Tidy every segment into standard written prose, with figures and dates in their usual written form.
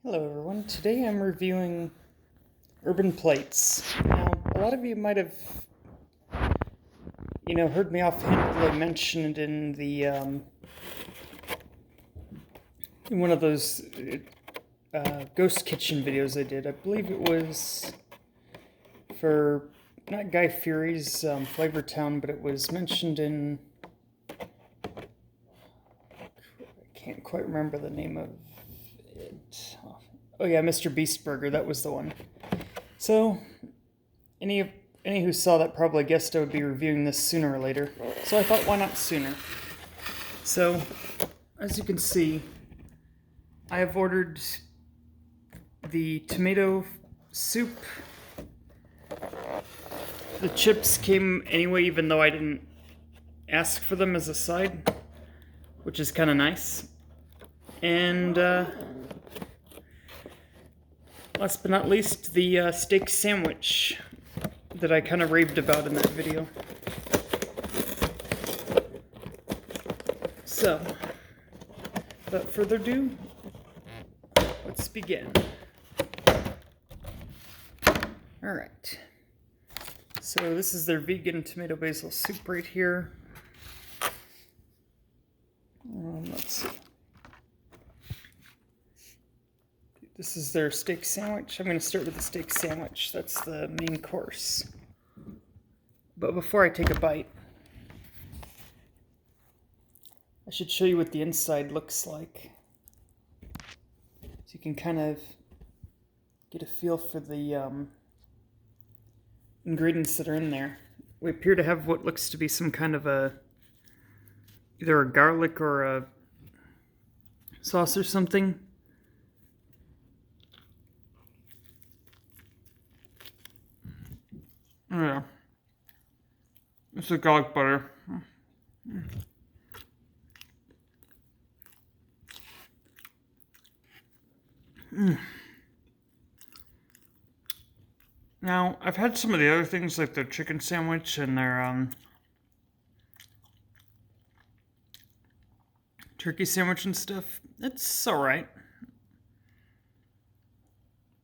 Hello everyone, today I'm reviewing Urban Plates. Now, a lot of you might have, heard me offhandedly mention it in in one of those ghost kitchen videos I did. I believe it was for, not Guy Fieri's Flavor Town, but it was mentioned in, I can't quite remember the name of it. Oh yeah, Mr. Beast Burger, that was the one. So, any who saw that probably guessed I would be reviewing this sooner or later. So I thought, why not sooner? So, as you can see, I have ordered the tomato soup. The chips came anyway, even though I didn't ask for them as a side, which is kind of nice. And last but not least, the steak sandwich that I kind of raved about in that video. So, without further ado, let's begin. Alright. So this is their vegan tomato basil soup right here. Let's see. This is their steak sandwich. I'm going to start with the steak sandwich. That's the main course. But before I take a bite, I should show you what the inside looks like. So you can kind of get a feel for the ingredients that are in there. We appear to have what looks to be some kind of either a garlic or a sauce or something. Oh yeah. It's a garlic butter. Now, I've had some of the other things like their chicken sandwich and their turkey sandwich and stuff. It's alright.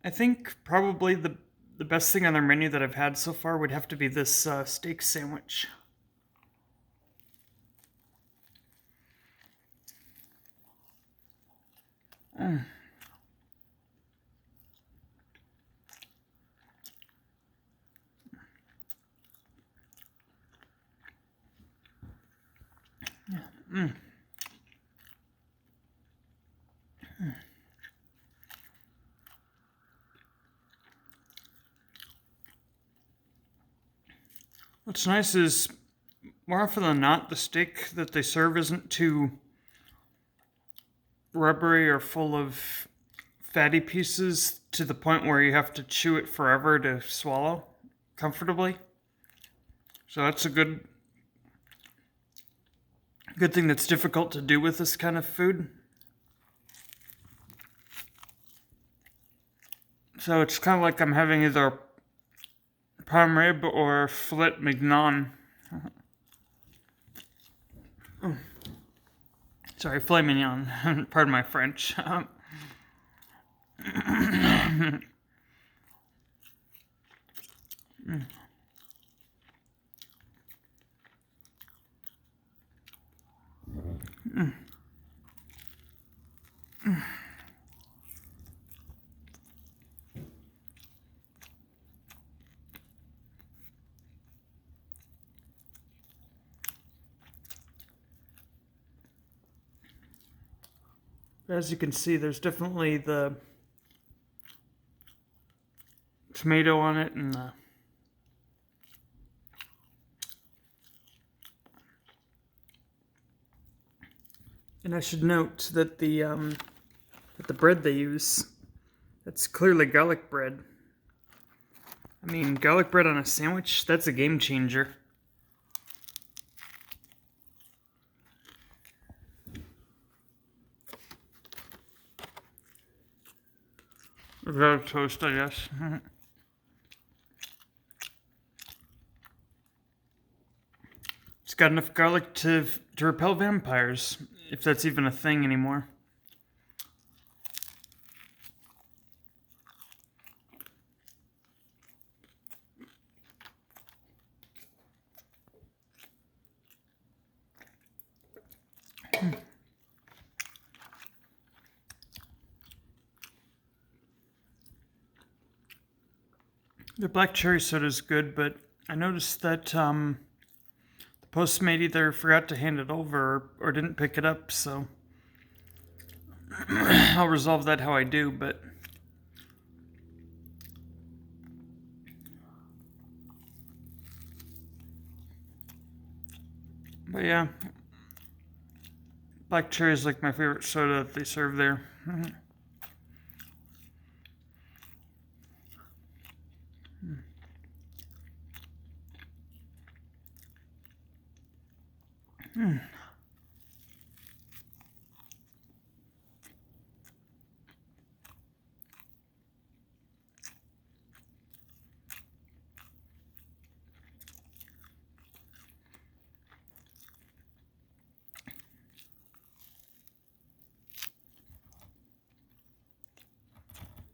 I think probably the best thing on their menu that I've had so far would have to be this steak sandwich. What's nice is, more often than not, the steak that they serve isn't too rubbery or full of fatty pieces to the point where you have to chew it forever to swallow comfortably. So that's a good thing that's difficult to do with this kind of food. So it's kind of like I'm having either prime rib or filet mignon. Sorry, filet mignon. Pardon my French. As you can see, there's definitely the tomato on it and I should note that the bread they use, that's clearly garlic bread. I mean, garlic bread on a sandwich, that's a game changer. Garlic toast, I guess. It's got enough garlic to repel vampires, if that's even a thing anymore. The black cherry soda is good, but I noticed that the Postmate either forgot to hand it over or didn't pick it up, so I'll resolve that how I do, but yeah, black cherry is like my favorite soda that they serve there.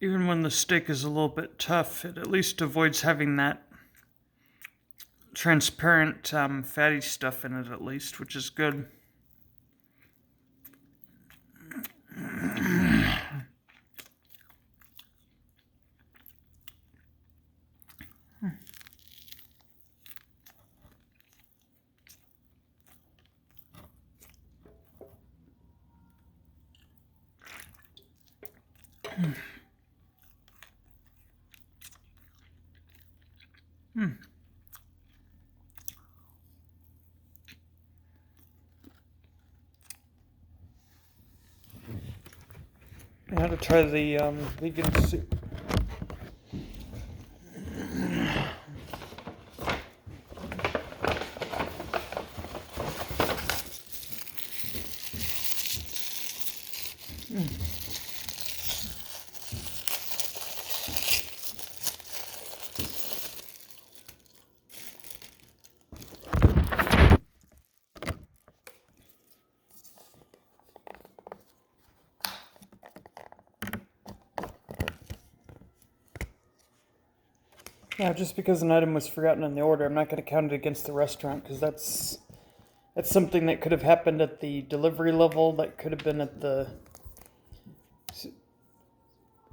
Even when the steak is a little bit tough, it at least avoids having that transparent fatty stuff in it, at least, which is good. I had to try the vegan soup. Yeah, just because an item was forgotten in the order, I'm not going to count it against the restaurant because that's something that could have happened at the delivery level. That could have been at the,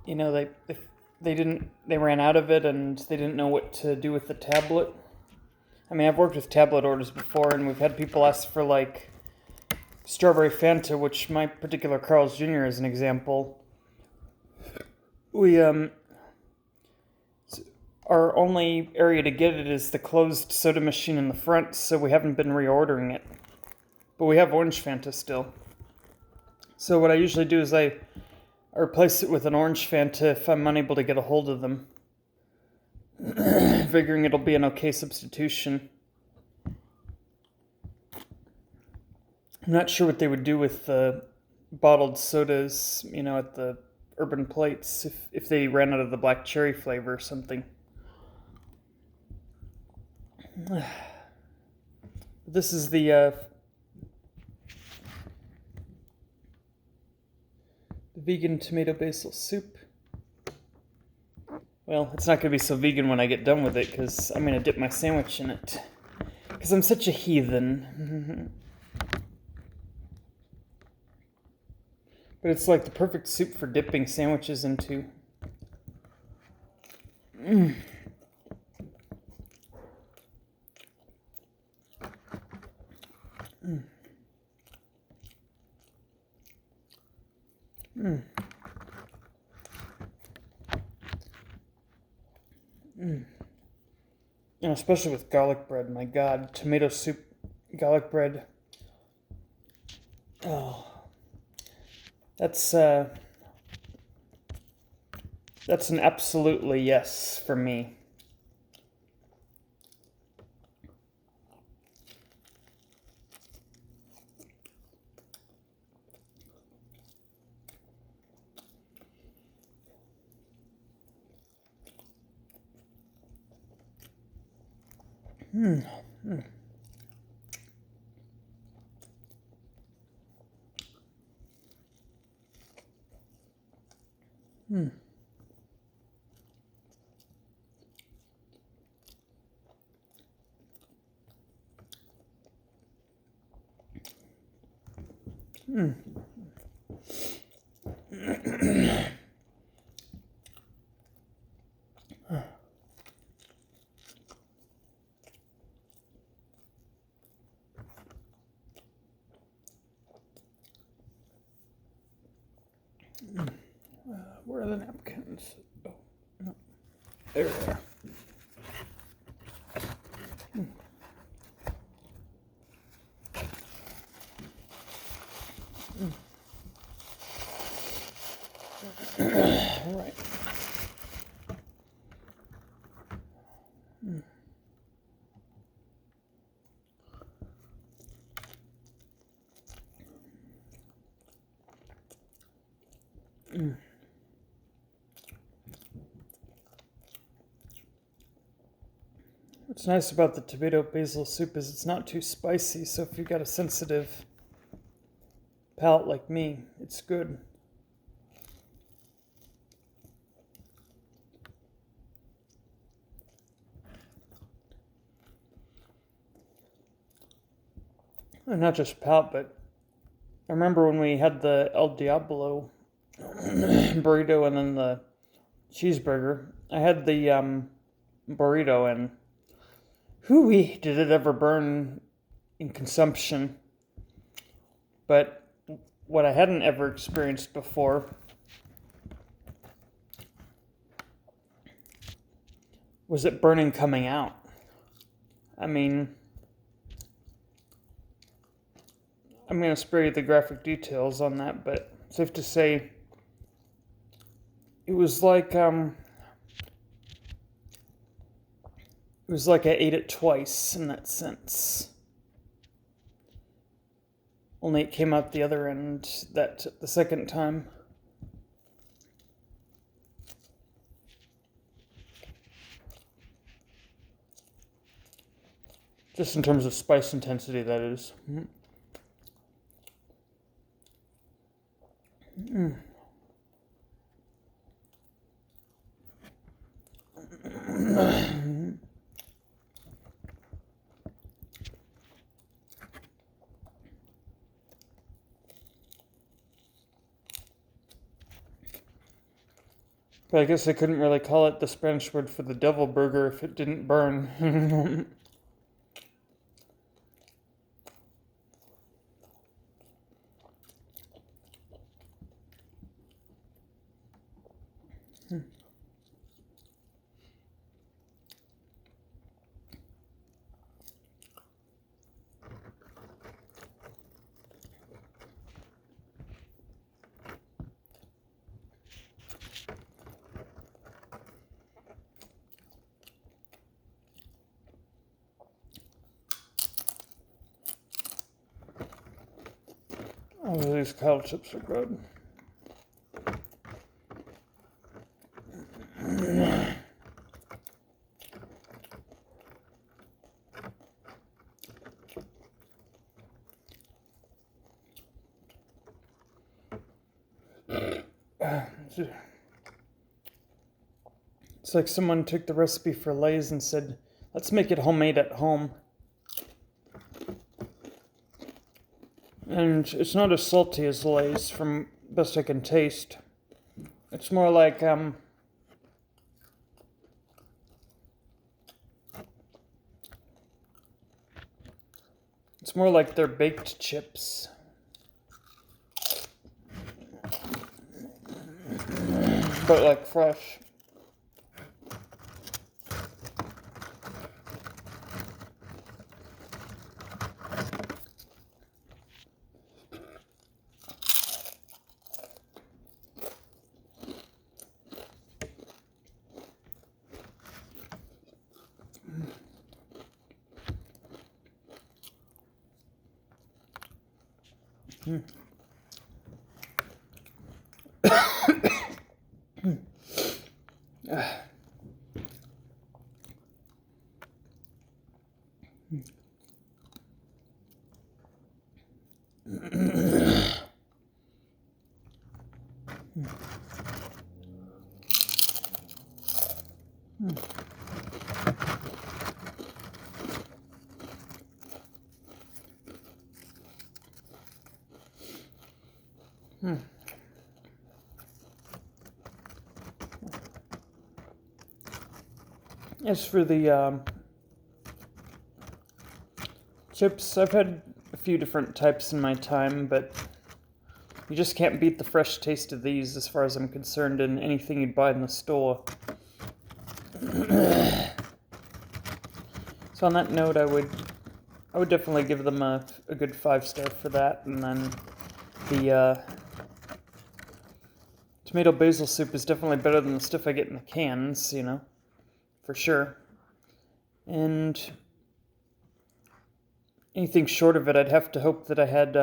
they ran out of it and they didn't know what to do with the tablet. I mean, I've worked with tablet orders before, and we've had people ask for like strawberry Fanta, which my particular Carl's Jr. is an example. We Our only area to get it is the closed soda machine in the front, so we haven't been reordering it. But we have orange Fanta still. So what I usually do is I replace it with an orange Fanta if I'm unable to get a hold of them. Figuring it'll be an okay substitution. I'm not sure what they would do with the bottled sodas, at the urban plates if they ran out of the black cherry flavor or something. This is the vegan tomato basil soup. Well, it's not going to be so vegan when I get done with it because I'm going to dip my sandwich in it. Because I'm such a heathen. But it's like the perfect soup for dipping sandwiches into. And especially with garlic bread, my God, tomato soup, garlic bread. Oh, that's an absolutely yes for me. Where are the napkins? Oh, no. There they are. All right. What's nice about the tomato basil soup is it's not too spicy, so if you've got a sensitive palate like me, it's good. And not just palate, but I remember when we had the El Diablo burrito and then the cheeseburger. I had the burrito, and hooey, did it ever burn in consumption. But what I hadn't ever experienced before was it burning coming out. I mean, I'm going to spare you the graphic details on that, but safe to say, it was like I ate it twice in that sense. Only it came out the other end the second time. Just in terms of spice intensity, that is. But I guess I couldn't really call it the Spanish word for the devil burger if it didn't burn. Oh, these kale chips are good. It's like someone took the recipe for Lay's and said, let's make it homemade at home. And it's not as salty as Lay's from best I can taste. It's more like their baked chips. But like fresh. As for the chips, I've had a few different types in my time, but You just can't beat the fresh taste of these as far as I'm concerned in anything you'd buy in the store. So on that note, I would definitely give them a good 5-star for that. And then the tomato basil soup is definitely better than the stuff I get in the cans, you know, for sure. And anything short of it, I'd have to hope that I had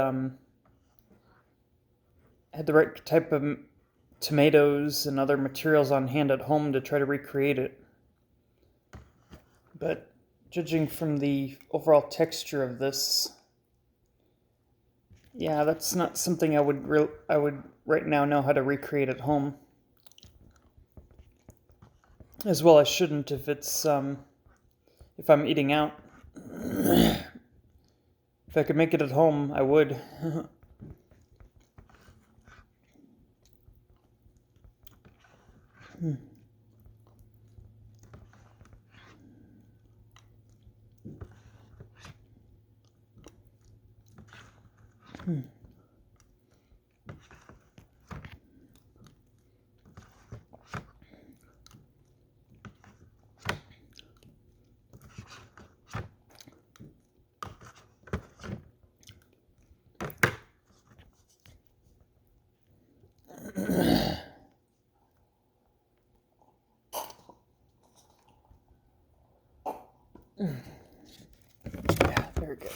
the right type of tomatoes and other materials on hand at home to try to recreate it. But judging from the overall texture of this, yeah, that's not something I would right now know how to recreate at home. As well, I shouldn't if it's if I'm eating out. If I could make it at home, I would. Yeah, very good.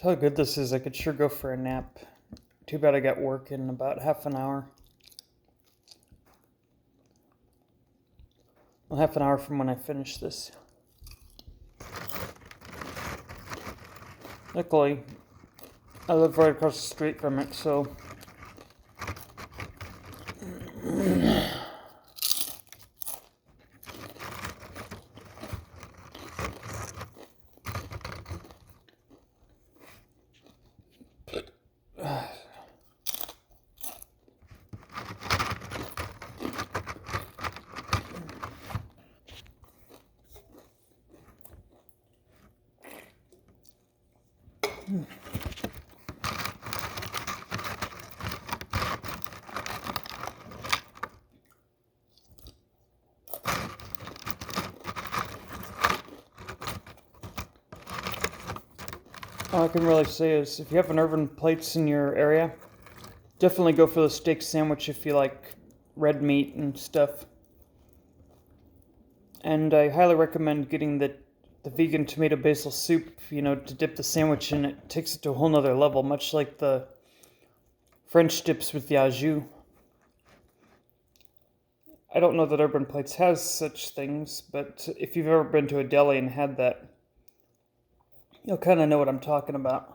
How good this is, I could sure go for a nap. Too bad I got work in about half an hour. Well, half an hour from when I finish this. Luckily, I live right across the street from it, so all I can really say is if you have an Urban Plates in your area, definitely go for the steak sandwich if you like red meat and stuff. And I highly recommend getting the vegan tomato basil soup, you know, to dip the sandwich in. It takes it to a whole nother level, much like the French dips with the au jus. I don't know that Urban Plates has such things, but if you've ever been to a deli and had that, you'll kind of know what I'm talking about.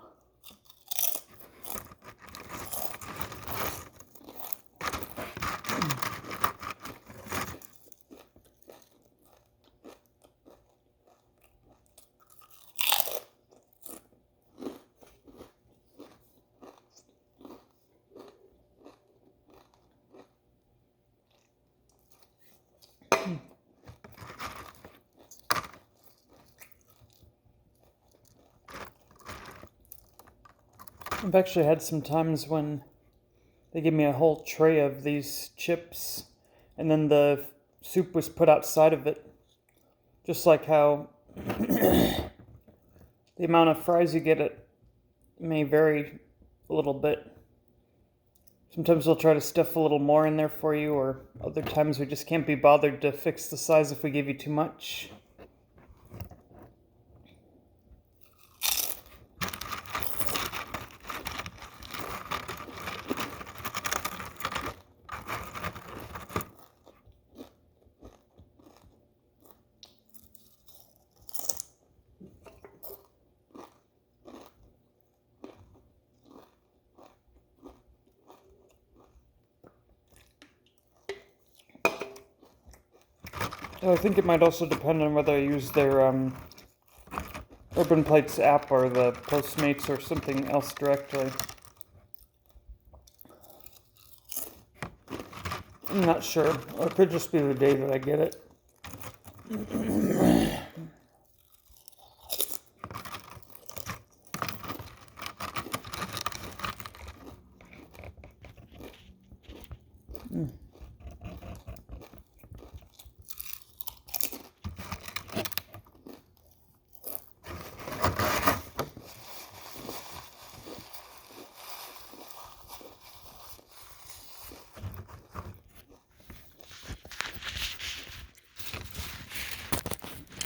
I've actually had some times when they give me a whole tray of these chips, and then the soup was put outside of it. Just like how the amount of fries you get it may vary a little bit. Sometimes we'll try to stuff a little more in there for you, or other times we just can't be bothered to fix the size if we give you too much. I think it might also depend on whether I use their Urban Plates app or the Postmates or something else directly. I'm not sure. Or it could just be the day that I get it.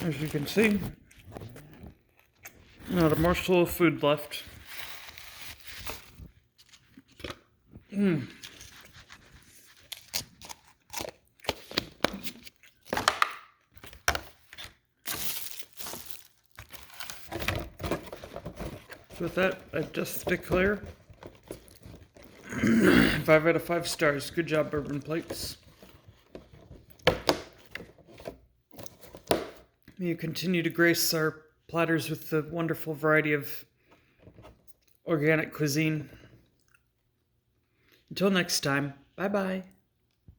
As you can see, not a morsel of food left. So with that, I just declare 5 out of 5 stars. Good job, Urban Plates. May you continue to grace our platters with the wonderful variety of organic cuisine. Until next time, bye-bye.